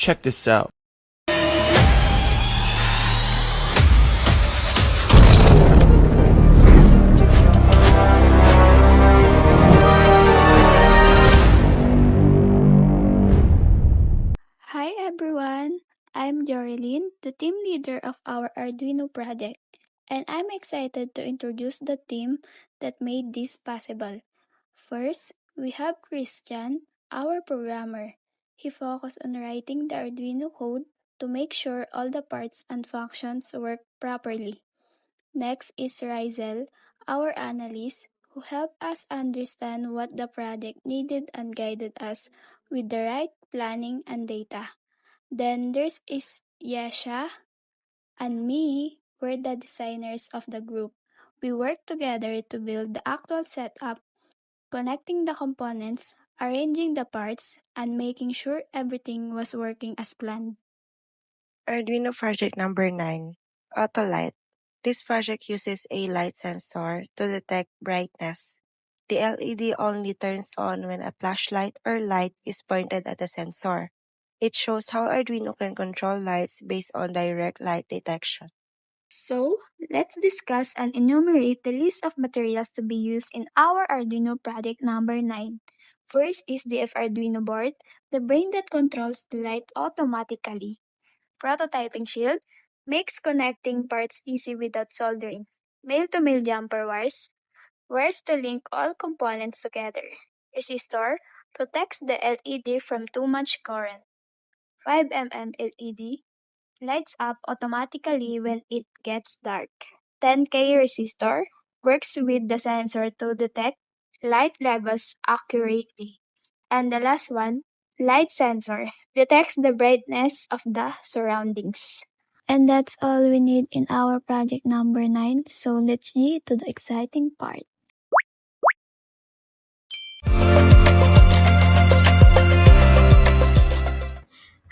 check this out. Hi everyone, I'm Jorelyn, the team leader of our Arduino project, and I'm excited to introduce the team that made this possible. First, we have Christian, our programmer. He focused on writing the Arduino code to make sure all the parts and functions work properly. Next is Rizel, our analyst, who helped us understand what the project needed and guided us with the right planning and data. Then there's is Yesha and me were the designers of the group. We worked together to build the actual setup, connecting the components, arranging the parts, and making sure everything was working as planned. Arduino project number 9, Autolight. This project uses a light sensor to detect brightness. The LED only turns on when a flashlight or light is pointed at the sensor. It shows how Arduino can control lights based on direct light detection. So, let's discuss and enumerate the list of materials to be used in our Arduino project number 9. First is the Arduino board, the brain that controls the light automatically. Prototyping shield makes connecting parts easy without soldering. Male-to-male jumper wires to link all components together. Resistor protects the LED from too much current. 5mm LED lights up automatically when it gets dark. 10K resistor works with the sensor to detect light levels accurately. And the last one, light sensor, detects the brightness of the surroundings. And that's all we need in our project number 9, so let's get to the exciting part.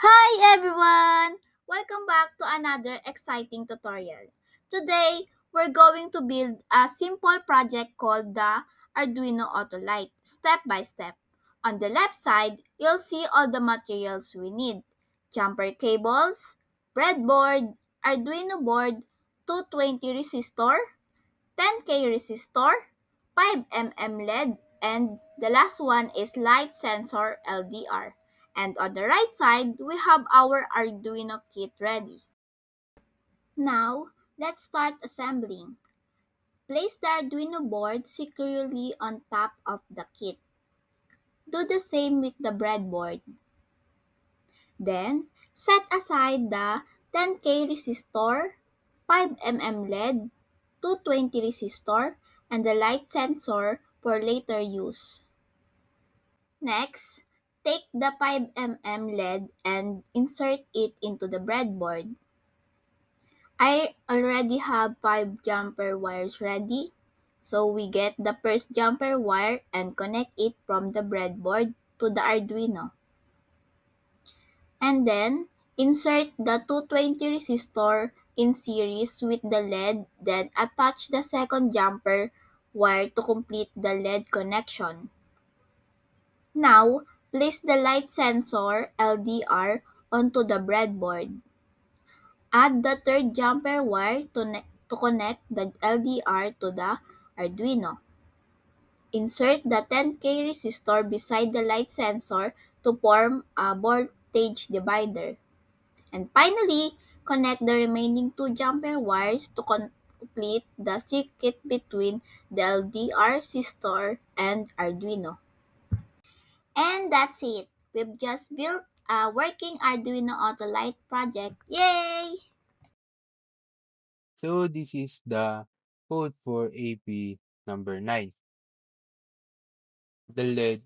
Hi everyone! Welcome back to another exciting tutorial. Today, we're going to build a simple project called the Arduino Autolite, step by step. On the left side, you'll see all the materials we need. Jumper cables, breadboard, Arduino board, 220 resistor, 10K resistor, 5mm LED, and the last one is light sensor LDR. And on the right side, we have our Arduino kit ready. Now, let's start assembling. Place the Arduino board securely on top of the kit. Do the same with the breadboard. Then, set aside the 10K resistor, 5mm LED, 220 resistor, and the light sensor for later use. Next, take the 5mm LED and insert it into the breadboard. I already have 5 jumper wires ready, so we get the first jumper wire and connect it from the breadboard to the Arduino. And then, insert the 220 resistor in series with the LED, then attach the second jumper wire to complete the LED connection. Now, place the light sensor LDR onto the breadboard. Add the third jumper wire to connect the LDR to the Arduino. Insert the 10K resistor beside the light sensor to form a voltage divider. And finally, connect the remaining two jumper wires to complete the circuit between the LDR resistor and Arduino. And that's it. We've just built a working Arduino Autolite project. Yay! So this is the code for AP number 9. The LED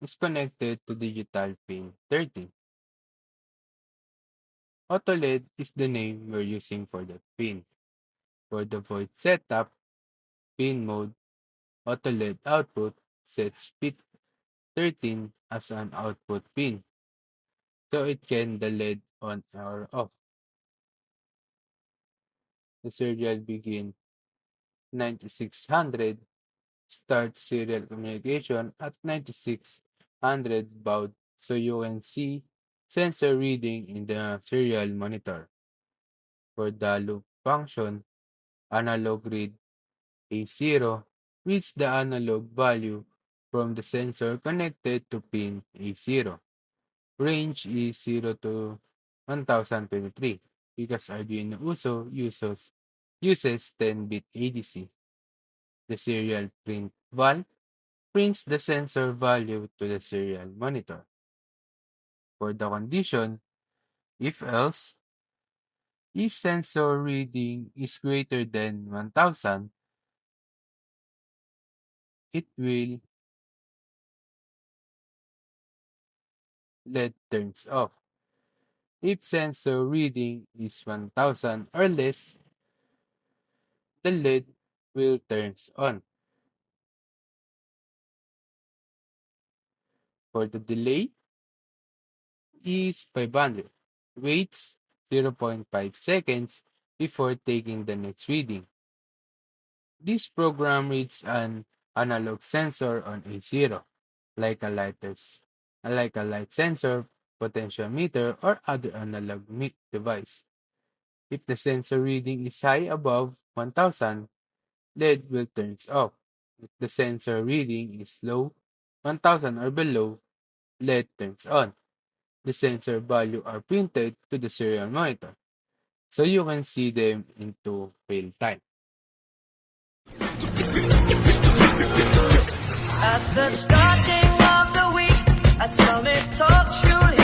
is connected to digital pin 13. Auto LED is the name we're using for the pin. For the void setup, pin mode, auto LED output sets pin 13 as an output pin, so it can the LED on or off. The serial begin 9600, start serial communication at 9600 baud, so you can see sensor reading in the serial monitor. For the loop function, analog read A0 reads the analog value from the sensor connected to pin A0. Range is 0 to 1023 because Arduino Uso uses 10-bit ADC. The serial print val prints the sensor value to the serial monitor. For the condition, if-else, if sensor reading is greater than 1000, it will LED turns off. If sensor reading is 1000 or less, the LED will turns on. For the delay is 500. Waits 0.5 seconds before taking the next reading. This program reads an analog sensor on A0, like a light sensor, potentiometer, or other analog device. If the sensor reading is high above 1000, LED will turn off. If the sensor reading is low, 1000 or below, LED turns on. The sensor value are printed to the serial monitor, so you can see them into real time. At the starting of the week, at Summit Talks, you'll